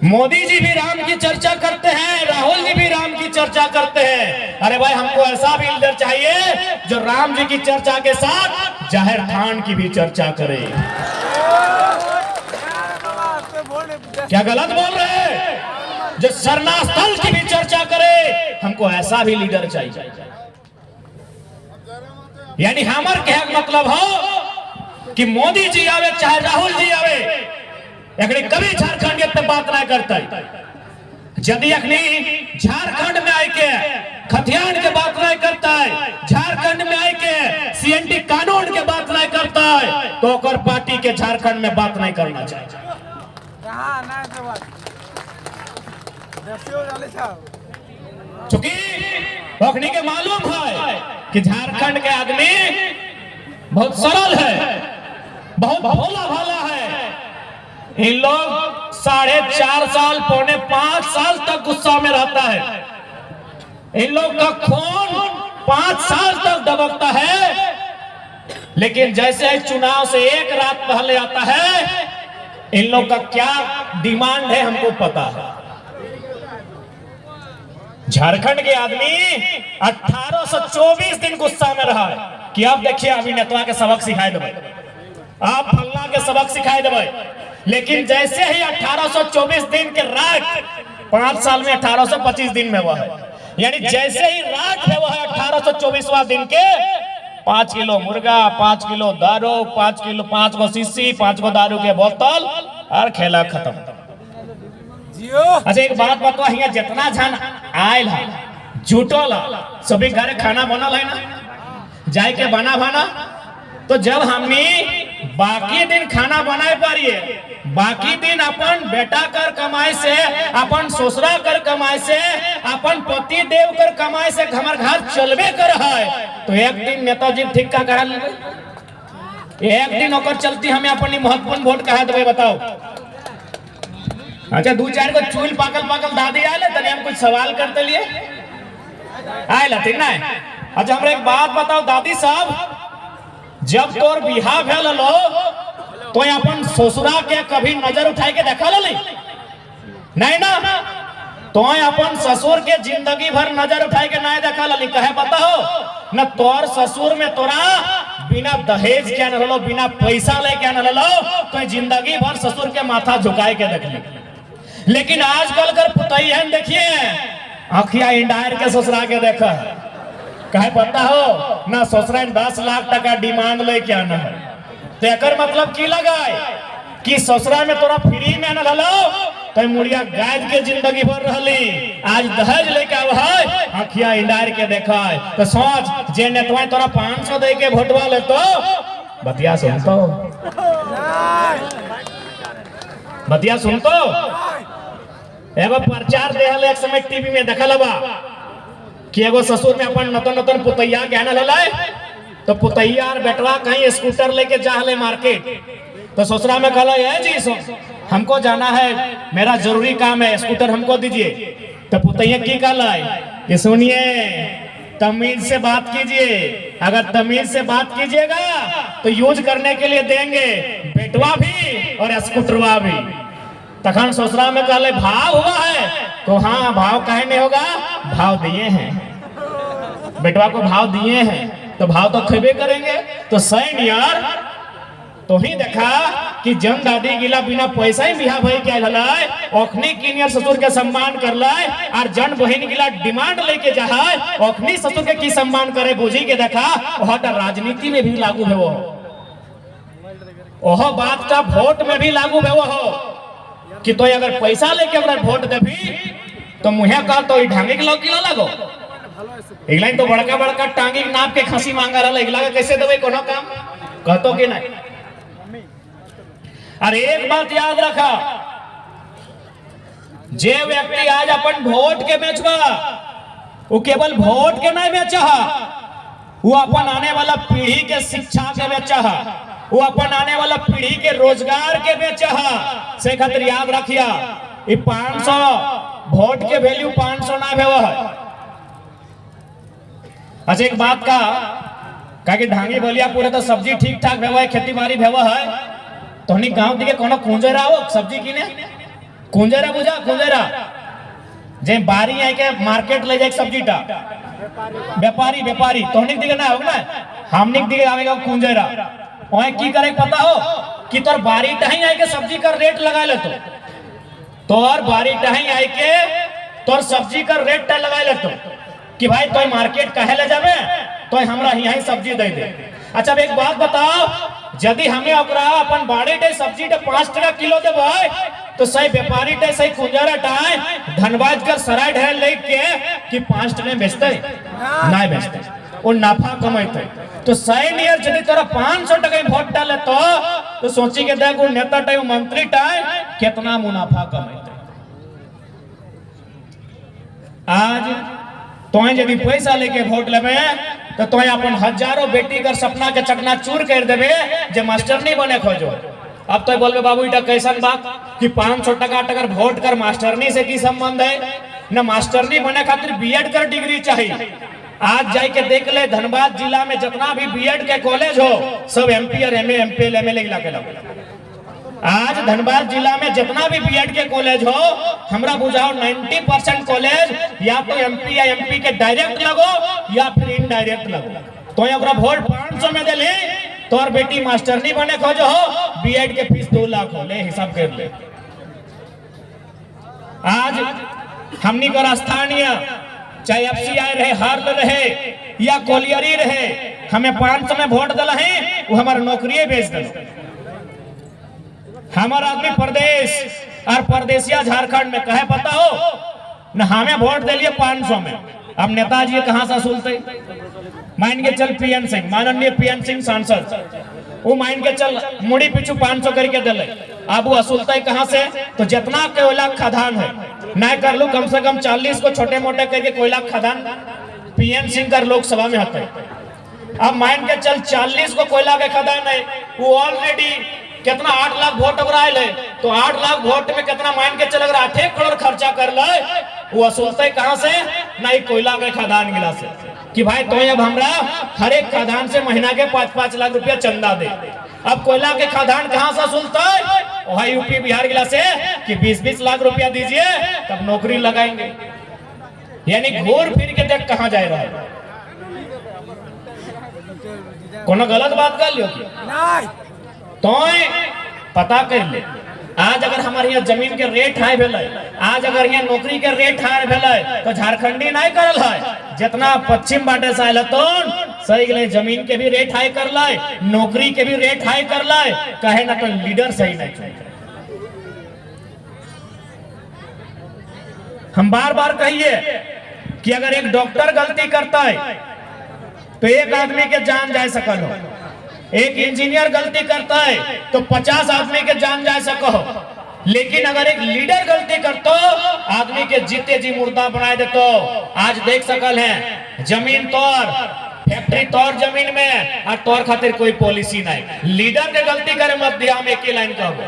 मोदी जी भी राम की चर्चा करते हैं, राहुल जी भी राम की चर्चा करते हैं। अरे भाई हमको ऐसा भी लीडर चाहिए जो राम जी की चर्चा के साथ जाहिर खान की भी चर्चा करे। क्या गलत बोल रहे हैं? जो सरना स्थल की भी चर्चा करे, हमको ऐसा भी लीडर चाहिए। यानी हमार कहने मतलब हो कि मोदी जी आवे चाहे राहुल जी आवे, अखनी कभी झारखंड पे बात नहीं करता। यदि अखनी झारखंड में आके खतियान के बात नहीं करता है, झारखंड में आके सीएनटी कानून के बात नहीं करता है, तो ओकर पार्टी के झारखंड में बात नहीं करना चाहिए। चूंकि अखनी के मालूम है कि झारखंड के आदमी बहुत सरल है, बहुत भोला भाला है। इन लोग 4.5 साल पौने 5 साल तक गुस्सा में रहता है। इन लोग का खून 5 साल तक दबकता है, लेकिन जैसे ही चुनाव से एक रात पहले आता है, इन लोग का क्या डिमांड है हमको पता है। झारखंड के आदमी 1824 दिन गुस्सा में रहा है कि आप देखिए अभी नेतवा के सबक सिखाए देवे, आप फल्ला के सबक सिखाए देवे। लेकिन जैसे ही 1824 दिन के रात 5 साल में 1825 दिन में हुआ है, यानी जैसे ही रात है वह 1824वां दिन के 5 किलो मुर्गा, 5 किलो दारू, 5 गो शीशी, 5 गो दारू के बोतल और खेला खत्म। अच्छा एक बात बताओ, यहाँ जितना जन आयल है जुटल सभी घर खाना बनल है ना, जाए के बना भाना। तो जब हमने बाकी दिन खाना बनाए पारिए, बाकी दिन अपन बेटा कर कमाए से, अपन ससुरा कर कमाए से, अपन पति देव कर कमाए से हमार घर चलबे कर है, तो एक दिन नेताजी ठीक का करा लेबे। एक दिन ओकर चलती हमें अपनी महत्वपूर्ण वोट कहा देवे बताओ। अच्छा 2-4 को चूल पाकल दादी आए तनी हम कुछ सवाल करते लिए आए लथिन ना। अच्छा हमरा एक बात बताओ दादी साहब, जब तोर बिहार भेल लो तो अपन ससुरा के कभी नजर उठाए के देखा लो नहीं ना? तो अपन ससुर के जिंदगी भर नजर उठाए के नहीं देखा लो, कहे पता हो न तोर ससुर में तोरा बिना दहेज के न लो, बिना पैसा ले के न लो, तो जिंदगी भर ससुर के माथा झुकाए के देख ली। लेकिन आजकल कर पुतैहन देखिए आखिया इंडायर के ससुरा के देखा, कहे पता हो ना ससुरा 10 लाख टका डिमांड ले के आना है। तो एकर मतलब की लगाए कि ससुरा में तोरा फ्री में न लो, तो मुड़िया गायद के जिंदगी भर रहली, आज दहेज लेके आव है आखिया इंडायर के देखा है। तो सोच जे नेतवा तोरा 500 दे के वोटवा ले तो बतिया सुनतो, बतिया सुनतो। एगो प्रचार देहल एक समय टीवी में देखल बा कि एगो ससुर में अपन नतन पुतैया के आने ललाए, तो पुतैया और बेटवा कहीं स्कूटर लेके जाहले मार्केट, तो ससुरा में कहला है जी हमको जाना है, मेरा जरूरी काम है, स्कूटर हमको दीजिए। तो पुतैया की कहला कि सुनिए तमीज से बात कीजिए, अगर तमीज से बात कीजिएगा तो यूज करने के लिए देंगे, बेटवा भी और स्कूटरवा भी। तखन ससुरा में कहले भाव हुआ है, तो हाँ भाव काहे नहीं होगा, भाव दिए हैं, बेटवा को भाव दिए हैं तो भाव तो खेबे करेंगे। तो सैन यार तो ही देखा कि जन दादी गिला बिना पैसा ही बिहा भाई क्या ललाए, ओखनी किनियर ससुर के सम्मान कर लाए, और जन बहन गिला डिमांड लेके जाए ओखनी ससुर के की सम्मान करे बुझी के देखा। वह राजनीति में भी लागू है, वो बात का वोट में भी लागू है वो कि तो अगर पैसा लेके अगर वोट देवी तो मुहे का तो ढांगे के लौकी लगो, इगला तो बड़का बड़का टांगी नाप के खसी मांगा रहा, इगला का कैसे देवे कोनो काम कहतो कि नहीं। अरे एक बात याद रखा, जे व्यक्ति आज अपन वोट के बेचवा वो केवल वोट के नहीं बेचा, वो अपन आने वाला पीढ़ी के शिक्षा के बेचा, वो अपन आने वाला पीढ़ी के रोजगार के बेचा से खातिर याद रखिया। ये 500 वोट के वैल्यू 500 ना भेवा है। अच्छा एक बात का कि ढांगी बलिया पूरे तो सब्जी ठीक ठाक भेवा है, खेती बाड़ी भेवा है, तो नहीं गांव दिखे कोनो खूंजे रहो सब्जी किने कुंजरा बुझा कुंजरा जे बारी आई के मार्केट ले जाए सब्जी टा व्यापारी व्यापारी तोहनिक दिखे ना होगा ना हमनिक दिखे आवेगा कुंजरा ओए की करे पता हो कि तोर बारी टाही आई के सब्जी का रेट लगा ले तोर बारी टाही आई के तोर सब्जी का रेट टा लगा ले कि भाई तो मार्केट कहे ले जावे तो हमरा यही सब्जी दे दे। अच्छा एक बात बताओ यदि हमें ओकरा अपन बाड़ी डे सब्जी डे 5 टका किलो देबै तो सही व्यापारी डे सही कुंजरा टाइ धनबाद कर सराय ढेर लेके कि 5 टका बेचते नहीं बेचते वो नफा कमाते तो सही नियर यदि तोरा 500 टका वोट डाले तो सोची के देख नेता टाइम मंत्री टाइम कितना मुनाफा कमाते। आज तो यदि पैसा लेके वोट लेवे तो तोय अपन हजारों बेटी कर सपना के चकना चूर कर देवे जे मास्टर नहीं बने खोजो। अब तो बोलबे बाबू इटा कैसन बात कि 500 टका टकर वोट कर मास्टरनी से की संबंध है न मास्टरनी बने खातिर बीएड कर डिग्री चाहिए। आज जाए के देख ले धनबाद जिला में जितना भी बीएड के कॉलेज हो सब एमपी और एमए एमपीएल एमएलए ला के लगे। आज धनबाद जिला में जितना भी बीएड के कॉलेज हो हमरा बुझाओ 90% कॉलेज या तो एमपी या एमपी के डायरेक्ट लगो या फिर इनडायरेक्ट लगो। तो ओकरा वोट 500 में दे ले तोर बेटी मास्टर नहीं बने खोजो हो बीएड के फीस 2 लाख हो ले हिसाब कर ले। आज हमनी को स्थानीय चाहे एफसीआई रहे हार्ल रहे या कोलियरी रहे हमें 500 में वोट दिला है वो हमारा नौकरी बेच दिल। हमारा आदमी प्रदेश और परदेसिया झारखंड में कहे पता हो न हमें वोट दे लिए 500 में। अब नेताजी कहां से सुनते मान के चल पीएन सिंह माननीय पीएन सिंह सांसद वो मान के चल मुड़ी पीछू 500 करके दिले अब वो असुलता कहां से तो जितना कोयला खदान है नहीं कर लू कम से कम 40 को छोटे मोटे करके कोयला खदान पीएन सिंह कर लोकसभा में होते। अब मान के चल 40 को कोयला के खदान है वो ऑलरेडी कितना 8 लाख वोट अगर आए तो 8 लाख वोट में कितना मान के चल अगर 8 करोड़ खर्चा कर ले वो असुलते कहां से नहीं कोयला के खदान गिला से कि भाई तो अब हमरा हर एक खदान से महीना के 5-5 लाख रुपया चंदा दे। अब कोयला के खदान कहां से असुलता है यूपी बिहार गिला से कि 20-20 लाख रुपया दीजिए तब नौकरी लगाएंगे। यानी घूर फिर के देख कहां जाए रहा कोनो गलत बात कर लियो तो पता कर ले। आज अगर हमारे यहाँ जमीन के रेट हाई भेल आज अगर यहाँ नौकरी के रेट हाई भेल तो झारखंडी नहीं करल है जितना पश्चिम बाटे से आयल तो सही गए जमीन के भी रेट हाई कर लाए नौकरी के भी रेट हाई कर लाए कहे ना तो लीडर सही नहीं चुने। हम बार बार कहिए कि अगर एक डॉक्टर गलती करता है तो एक आदमी के जान जा सकल हो, एक इंजीनियर गलती करता है तो 50 आदमी के जान जा सको हो, लेकिन अगर एक लीडर गलती करतो आदमी के जीते जी मुर्दा बना दे तो आज देख सकल है जमीन तोर फैक्ट्री तोर जमीन में और तोर खातिर कोई पॉलिसी नहीं। लीडर के गलती करे मत दिया हम एक ही लाइन कहबो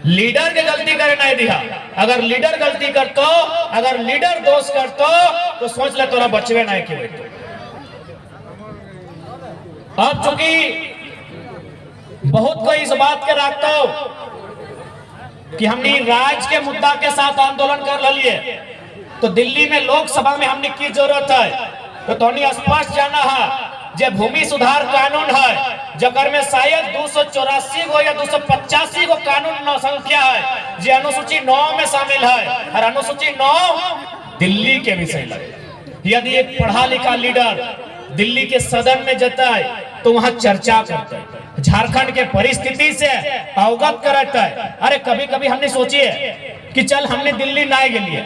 लीडर के गलती करे नहीं दिया। अगर लीडर गलती करतो अगर लीडर दोष करतो तो सोच ले तोरा बचवे नहीं के बेटो। अब चूंकि बहुत कोई इस बात के रखता हो कि हमने राज्य के मुद्दा के साथ आंदोलन कर लिए तो दिल्ली में लोकसभा में हमने की जरूरत है तो तोनी स्पष्ट जाना है जे भूमि सुधार कानून है जकर में शायद 284 गो या 285 गो कानून संख्या है जे अनुसूची 9 में शामिल है और अनुसूची 9 दिल्ली के विषय लगे। यदि एक पढ़ा लिखा लीडर दिल्ली के सदन में जाता है तो वहां चर्चा करता है झारखंड के परिस्थिति से अवगत कराता है। अरे कभी कभी हमने सोचिए कि चल हमने दिल्ली ना गए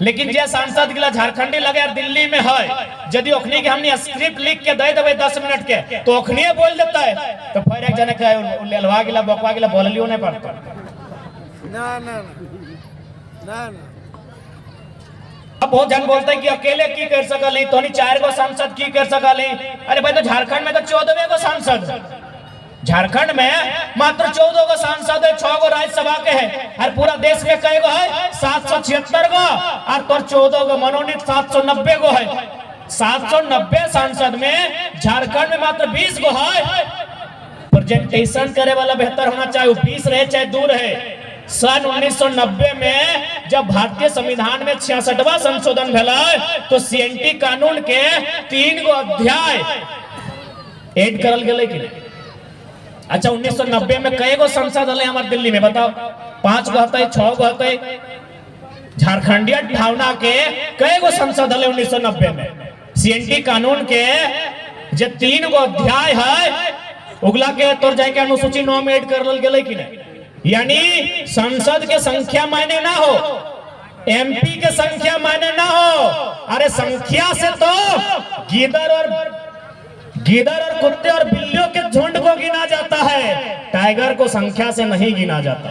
लेकिन जे सांसद गिला झारखंडी लगे यार दिल्ली में है यदि ओखनी के हमने स्क्रिप्ट लिख के दे देवे 10 मिनट के तो ओखनी बोल देता है तो फिर एक जने के लेलवा गिला बकवा गिला बोललियो नहीं पड़ता ना ना ना ना। अब बहुत जन बोलते हैं कि अकेले की कर सकल तो 4 गो सांसद की कर सकल। अरे भाई तो झारखंड में तो 14 गो सांसद झारखंड में मात्र 14 गो सांसद है 6 गो राज्यसभा के है और पूरा देश में कई गो है 776 गो और तो 14 गो मनोनीत 790 गो है। 790 सांसद में झारखंड में मात्र 20 गो है। प्रेजेंटेशन करे वाला बेहतर होना चाहिए 20 रहे चाहे दूर है। सन 1990 में जब भारतीय संविधान में 66वां संशोधन भेला तो सीएनटी कानून के 3 गो अध्याय ऐड करल गेले कि नहीं? अच्छा 1990 में कई गो संसद हले हमारे दिल्ली में बताओ? 5 गो हते, 6 गो हते? झारखंडिया भावना के कई गो संसद हले 1990 में? सीएनटी कानून के जे 3 गो अध्याय है उगला के तौर जाके अनुसूची 9 में ऐड करल गेले कि नहीं? यानी संसद के संख्या मायने ना हो, एमपी के संख्या मायने ना हो। अरे संख्या से तो गीदड़ और कुत्ते और बिल्लियों के झुंड को गिना जाता है, टाइगर को संख्या से नहीं गिना जाता।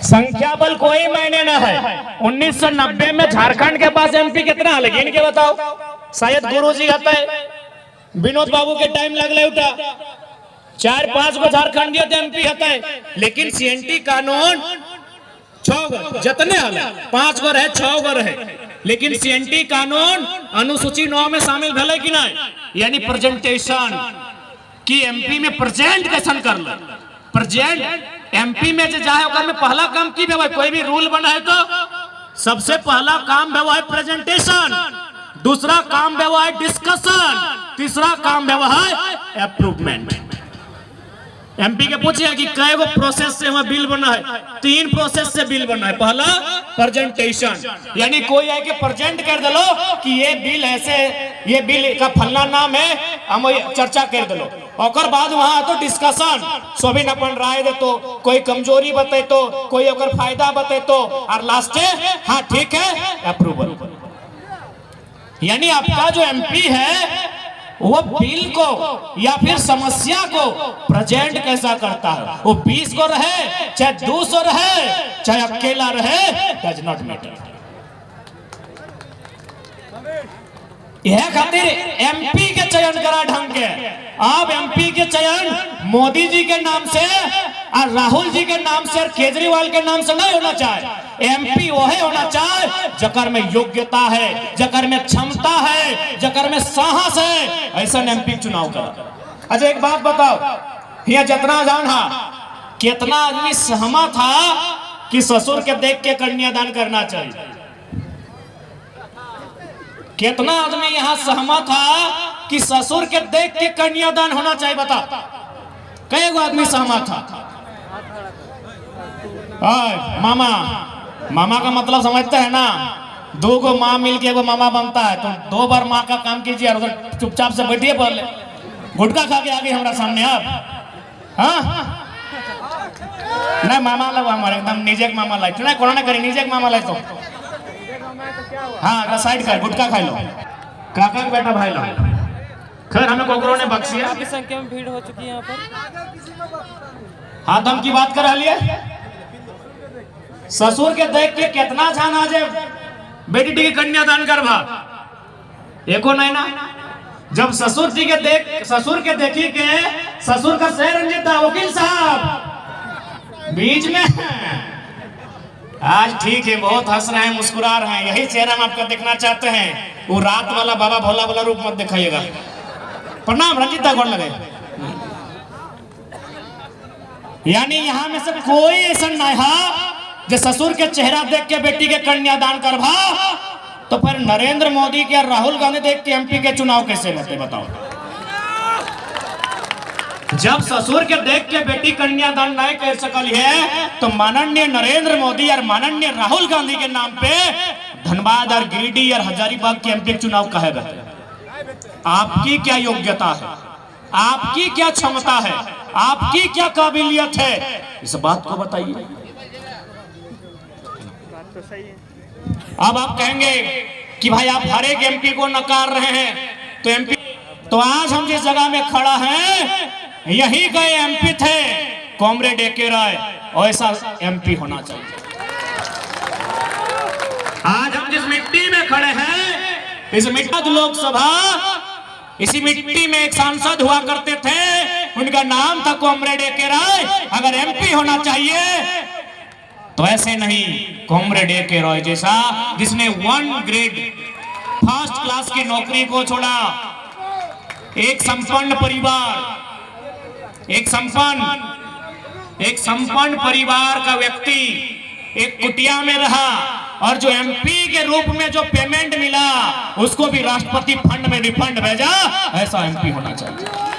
संख्या बल कोई मायने ना है। 1990 में झारखंड के पास एमपी कितना है गिन के बताओ? शायद गुरुजी हते, विनोद बाबू के टाइम लगले उठा 4-5 गो झारखंडिया एमपी हते, लेकिन सीएनटी कानून 6 गो जितने हले 5 गो रहे 6 गो रहे, लेकिन सीएनटी कानून अनुसूची 9 में शामिल भेले कि नहीं? यानी प्रेजेंटेशन की एमपी में प्रेजेंट कैसन कर ले, प्रेजेंट एमपी में जाए ओकर में पहला काम की भेवा? कोई भी रूल बना है तो सबसे पहला काम भेवा है प्रेजेंटेशन, दूसरा काम भेवा है डिस्कशन, तीसरा काम भेवा है अप्रूवमेंट। एमपी के पूछे कि कई गो प्रोसेस से वहां बिल बना है? 3 प्रोसेस से बिल बना है। पहला प्रेजेंटेशन, यानी कोई आके प्रेजेंट कर दलो कि ये बिल ऐसे, ये बिल का फलना नाम है, हम चर्चा कर दलो। और बाद वहां तो डिस्कशन, सोबिन अपन राय दे तो, कोई कमजोरी बते तो, कोई अगर फायदा बते तो, और लास्ट हाँ ठीक है अप्रूवल। यानी आपका जो एमपी है वो बिल को या फिर समस्या को प्रेजेंट कैसा करता है? वो 20 को रहे चाहे 200 रहे चाहे अकेला रहे, डज नॉट मैटर। यह खातिर एमपी के चयन करा ढंग के। अब एमपी के चयन मोदी जी के नाम से और राहुल जी के नाम से और केजरीवाल के नाम से नहीं होना चाहिए। एमपी वही होना चाहिए जकर में योग्यता है, जकर में क्षमता है, जकर में साहस है, ऐसा एमपी चुनाव करा। अच्छा एक बात बताओ, यहाँ जितना जान हा कितना आदमी सहमत था कि ससुर के देख के कन्यादान करना चाहिए? कितना आदमी यहाँ सहमत था कि ससुर के देख के कन्यादान होना चाहिए? बता कई गो आदमी सहमत था? मामा, मामा का मतलब समझते हैं ना? 2 गो माँ मिलके एगो मामा बनता है, तो 2 बार माँ का काम कीजिए और उधर चुपचाप से बैठिए, पहले गुटखा खा के आगे हमारा सामने आप। हाँ नहीं मामा लगा हमारे एकदम निजे मामा लाइट नहीं कोरोना करी निजे मामा लाइट तो हाँ साइड कर गुटखा खा लो काका का बेटा भाई लो। खैर हमें कोकरों ने बख्शिया, काफी संख्या में भीड़ हो चुकी है यहाँ पर। हाँ दम की बात कर रही है। ससुर के देख के कितना छान आ जाए बेटी के कन्यादान करवा एको नहीं ना। जब ससुर जी के देखी के ससुर का शेर रंजित वकील साहब बीच में आज ठीक है, बहुत हंस रहे हैं, मुस्कुरा रहे हैं, यही चेहरा हम आपका देखना चाहते हैं। वो रात वाला बाबा भोला वाला रूप मत दिखाइएगा। प्रणाम रंजित दा, लगे। यानी यहाँ में से कोई ऐसा नहीं है जो ससुर के चेहरा देख के बेटी के कन्यादान करवा, तो फिर नरेंद्र मोदी के और राहुल गांधी देख के एमपी के चुनाव कैसे लड़ते बताओ? जब ससुर के देख के बेटी कन्यादान नहीं कर सकल है, तो माननीय नरेंद्र मोदी और माननीय राहुल गांधी के नाम पे धनबाद और गिरिडीह और हजारीबाग के एमपी चुनाव कहे गए। आपकी क्या योग्यता है, आपकी क्या क्षमता है, आपकी क्या काबिलियत है, इस बात को बताइए। अब आप कहेंगे कि भाई आप हर एक एमपी को नकार रहे हैं, तो एमपी तो आज हम जिस जगह में खड़ा हैं यही गए एमपी थे कॉमरेड ए.के. राय, ऐसा एमपी होना चाहिए। आज हम जिस मिट्टी में खड़े हैं, इस मिट्टी लोकसभा, इसी मिट्टी में एक सांसद हुआ करते थे, उनका नाम था कॉमरेड ए.के. राय। अगर एमपी होना चाहिए तो ऐसे नहीं, कॉमरेड ए.के. राय जैसा जिसने 1 ग्रेड फर्स्ट क्लास की नौकरी को छोड़ा, एक संपन्न परिवार, एक संपन्न एक संपन्न परिवार का व्यक्ति एक कुटिया में रहा और जो एमपी के रूप में जो पेमेंट मिला उसको भी राष्ट्रपति फंड में रिफंड भेजा, ऐसा एमपी होना चाहिए।